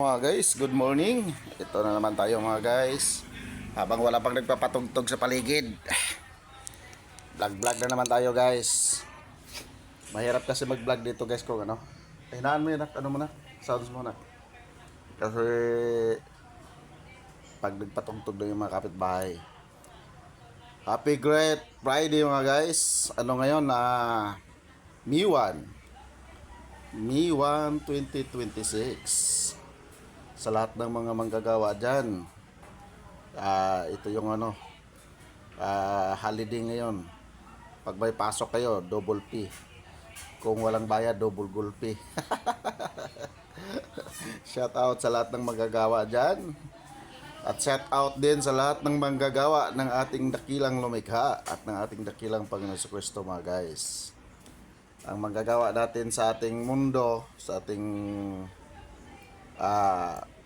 Mga guys, good morning. Ito na naman tayo mga guys. Habang wala pang nagpapatugtog sa paligid. Vlog na naman tayo guys. Mahirap kasi mag-vlog dito guys kung ano. Hinaan mo yun, ano mo na? Sounds mo na. Kasi pag nagpatugtog na yung mga kapitbahay. Happy Great Friday mga guys. Ano ngayon na Mi 1. Mi 1 2026. Sa lahat ng mga manggagawa dyan, ito yung holiday ngayon. Pag may pasok kayo, double P. Kung walang bayad, double gulpi. Shout out sa lahat ng manggagawa dyan. At shout out din sa lahat ng manggagawa ng ating dakilang lumikha at ng ating dakilang Panginoon sa Kristo mga guys. Ang manggagawa natin sa ating mundo, sa ating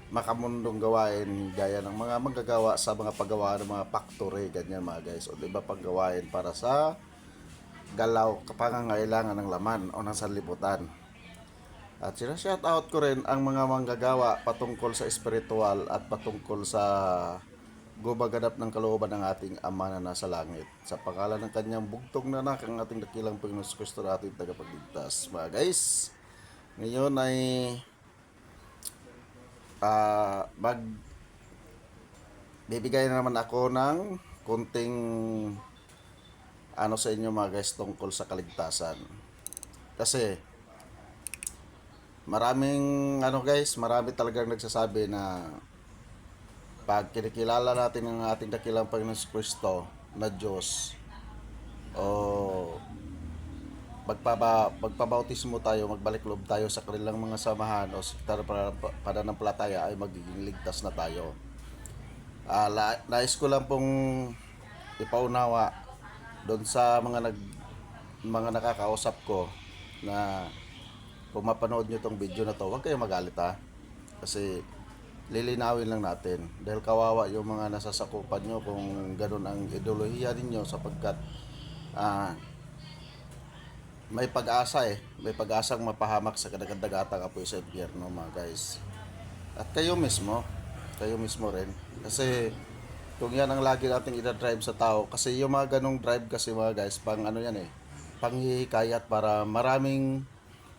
makamundong gawain gaya ng mga manggagawa sa mga paggawa ng mga factory, ganyan mga guys, o iba pang gawain para sa galaw kapangangailangan ng laman o ng sanlibutan. At shout out ko rin ang mga manggagawa patungkol sa espiritual at patungkol sa gumaganap ng kalooban ng ating Ama na nasa langit. Sa pangalan ng kanyang bugtong na anak, ang ating dakilang Panginoon sa Kristo na ating tagapagligtas. Mga guys, ngayon ay bibigay na naman ako ng kunting sa inyo mga guys tungkol sa kaligtasan. Kasi marami talagang nagsasabi na pag kinikilala natin ang ating dakilang Panginoon sa Kristo na Diyos, o magpabautismo tayo, magbalik loob tayo sa kanilang mga samahan o sa pananampalataya, ay magiging ligtas na tayo. Nais ko lang pong ipaunawa doon sa mga nakakausap ko na kung mapanood nyo tong video na to, huwag kayong magalit ha. Kasi lilinawin lang natin. Dahil kawawa yung mga nasasakupan nyo kung ganun ang ideolohiya ninyo, sapagkat may pag-asa may pag-asang mapahamak sa kadagdagatang apoy sa impyerno mga guys. At kayo mismo rin, kasi kung yan ang lagi nating ida-drive sa tao, kasi yung mga ganong drive kasi mga guys, pang panghihikayat para maraming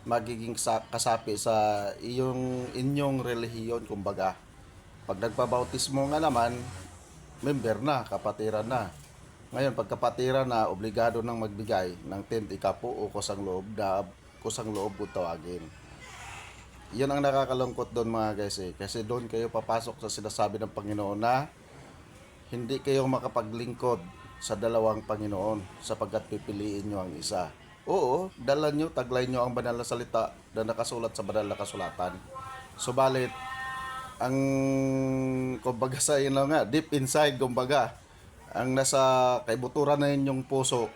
magiging kasapi sa inyong relihiyon. Kumbaga, pag nagpabautismo nga naman, member na, kapatiran na. Ngayon, pagkapatiran na, obligado nang magbigay ng 10 ikapo o kusang loob kung tawagin. Yun ang nakakalungkot doon mga guys kasi doon kayo papasok sa sinasabi ng Panginoon na hindi kayo makapaglingkod sa dalawang Panginoon sapagkat pipiliin nyo ang isa. Oo, dala nyo, taglay nyo ang banal na salita na nakasulat sa banal na kasulatan. Subalit, ang kumbaga sa inyo nga, deep inside, kumbaga, ang nasa kaibuturan na inyong puso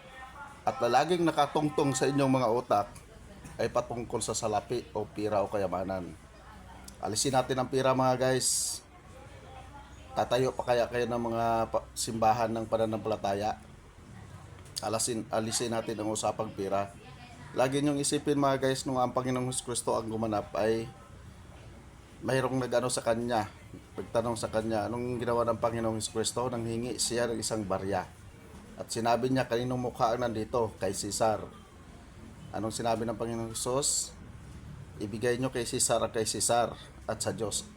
at laging nakatungtong sa inyong mga utak ay patungkol sa salapi o pira o kayamanan. Alisin natin ang pira mga guys. Tatayo pa kaya kayo ng mga simbahan ng pananampalataya? Alisin natin ang usapang pira. Lagi nyong isipin mga guys, nung ang Panginoong Kristo ang gumanap ay mayroong nag-ano sa kanya, nagtanong sa kanya, anong ginawa ng Panginoong Kristo? Nanghingi siya ng isang barya. At sinabi niya, kaninong mukha ang nandito? Kay Cesar. Anong sinabi ng Panginoong Jesus? Ibigay nyo kay Cesar ang kay Cesar, at sa Diyos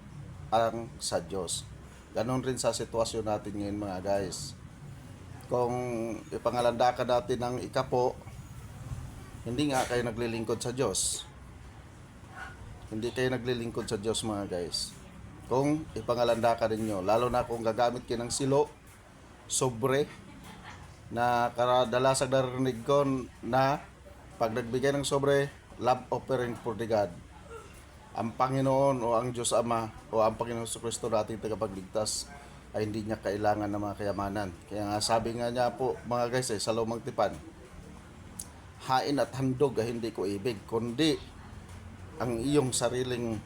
ang sa Diyos. Ganon rin sa sitwasyon natin ngayon mga guys. Kung ipangalandakan natin ng ikapo, hindi nga kayo naglilingkod sa Diyos. Hindi kayo naglilingkod sa Diyos mga guys. Kung ipangalandakan ninyo, lalo na kung gagamit kayo ng silo, sobre, na kadalasang narinig ko na pag nagbigay ng sobre, love offering for the God, ang Panginoon o ang Diyos Ama o ang Panginoon sa Kristo na ating tagapagligtas ay hindi niya kailangan ng mga kayamanan. Kaya nga sabi nga niya po mga guys sa Lumang Tipan, hain at handog ay hindi ko ibig, kundi ang iyong sariling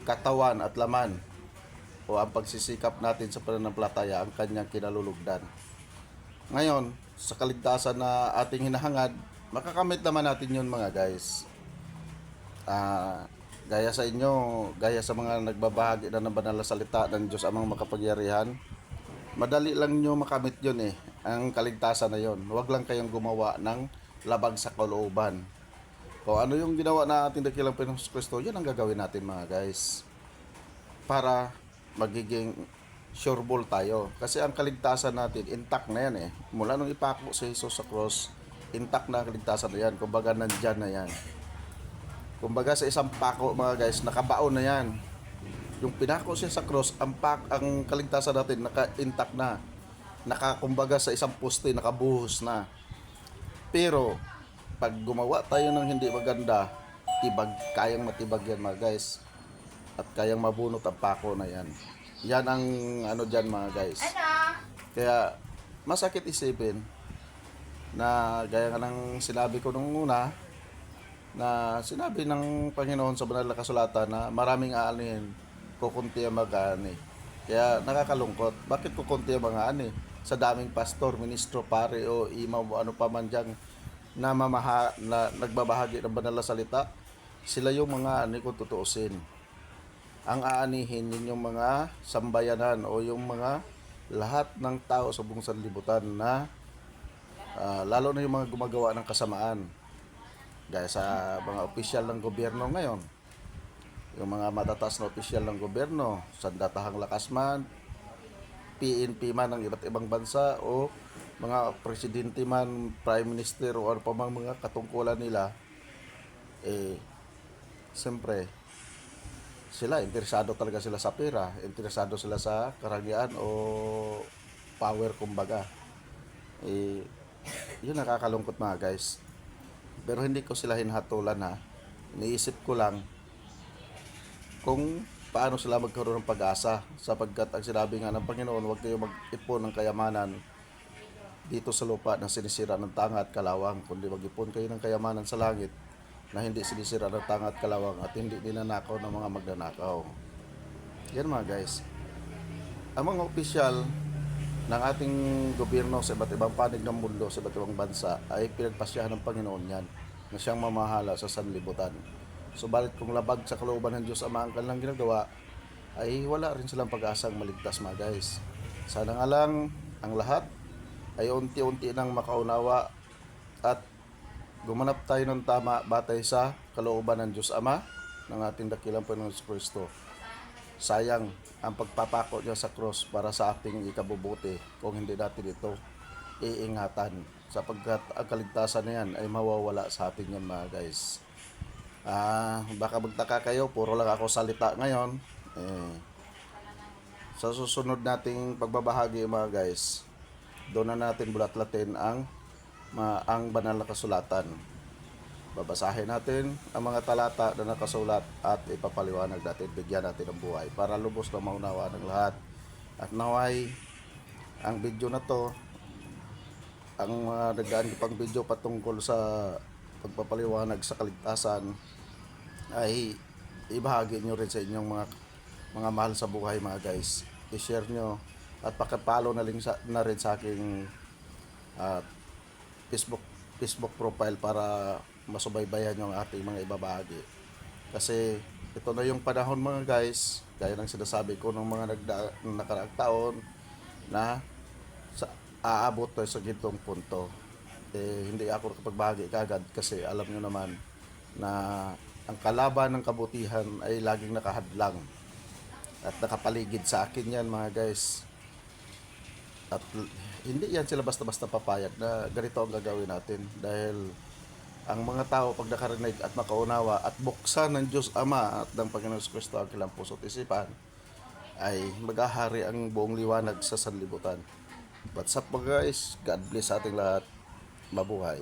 katawan at laman o ang pagsisikap natin sa pananampalataya ang kanyang kinalulugdan. Ngayon, sa kaligtasan na ating hinahangad, makakamit naman natin yun mga guys. Gaya sa inyo, gaya sa mga nagbabahagi na ng banal na salita ng Diyos amang makapangyarihan, madali lang nyo makamit yun eh, ang kaligtasan na yon. Huwag lang kayong gumawa ng labag sa kalooban. Kung ano yung ginawa na ating dakilang Panginoong Kristo, yan ang gagawin natin mga guys. Para magiging sureball tayo. Kasi ang kaligtasan natin, intact na yan eh. Mula nung ipako si Jesus sa cross, intact na ang kaligtasan na yan. Kumbaga nandyan na yan. Kumbaga sa isang pako mga guys, nakabaon na yan. Yung pinako siya sa cross, ang kaligtasan natin naka-intact na. Nakakumbaga sa isang poste, nakabuhos na. Pero pag gumawa tayo ng hindi maganda, kayang matibag yan mga guys. At kayang mabunot ang pako na yan. Yan ang ano dyan mga guys. Kaya masakit isipin na gaya nga ng sinabi ko nung una, na sinabi ng Panginoon sa banal na kasulatan na maraming aanin, kukunti ang mag-aani. Kaya nakakalungkot. Bakit kukunti ang mga ani? Sa daming pastor, ministro, pare o imaw o ano pa man dyan na nagbabahagi ng banal na salita, sila yung mga ani kung tutuusin. Ang aanihin yun yung mga sambayanan o yung mga lahat ng tao sa buong sanlibutan na lalo na yung mga gumagawa ng kasamaan. Gaya sa mga opisyal ng gobyerno ngayon, yung mga matataas na opisyal ng gobyerno, Sandatahang Lakas man, PNP man ng iba't ibang bansa, o mga presidente man, prime minister, o ano pa mang mga katungkulan nila, siyempre, interesado talaga sila sa pera, interesado sila sa karangyaan o power kumbaga. Yun nakakalungkot mga guys. Pero hindi ko sila hinhatulan ha. Iniisip ko lang kung paano sila magkaroon ng pag-asa, sapagkat ang sinabi nga ng Panginoon, huwag kayo mag-ipon ng kayamanan dito sa lupa na sinisira ng tanga at kalawang, kundi mag-ipon kayo ng kayamanan sa langit na hindi sinisira ng tanga at kalawang at hindi ninanakaw ng mga magnanakaw. Yan mga guys. Ang mga opisyal ng ating gobyerno sa iba't ibang panig ng mundo, sa iba't ibang bansa, ay pinagpasyahan ng Panginoon yan na siyang mamahala sa sanlibutan. Subalit kung labag sa kalooban ng Diyos Ama ang kanilang ginagawa, ay wala rin silang pag-asang maligtas mga guys. Sana nga lang ang lahat ay unti-unti nang makaunawa at gumanap tayo ng tama batay sa kalooban ng Diyos Ama ng ating dakilang Panginoong Kristo. Sayang ang pagpapako niya sa cross para sa ating ikabubuti kung hindi natin ito iingatan, sapagkat ang kaligtasan na yan ay mawawala sa atin yan mga guys. Baka magtaka kayo, puro lang ako salita ngayon. Sa susunod nating pagbabahagi mga guys, doon na natin bulat-latin ang banal na kasulatan. Babasahin natin ang mga talata na nakasulat at ipapaliwanag natin, bigyan natin ng buhay para lubos na maunawa ng lahat. At naway ang video na to, ang mga nagdaan pang video patungkol sa pagpapaliwanag sa kaligtasan, ay ibahagi nyo rin sa inyong mga mahal sa buhay mga guys. I-share nyo at pakipalo na rin sa aking Facebook profile para masubaybayan yung ating mga ibabahagi. Kasi ito na yung panahon mga guys, gaya ng sinasabi ko ng mga nakaraang taon, na aabot tayo sa gitong punto. Hindi ako nakapagbahagi kagad kasi alam nyo naman na ang kalaban ng kabutihan ay laging nakahadlang at nakapaligid sa akin yan mga guys. At hindi yan sila basta-basta papayag na ganito ang gagawin natin, dahil ang mga tao pag nakarinig at makaunawa at buksan ng Diyos Ama at ng Panginoon Kristo ang kanilang puso't isipan, ay maghahari ang buong liwanag sa sanlibutan. What's up mga guys? God bless sa ating lahat. Mabuhay.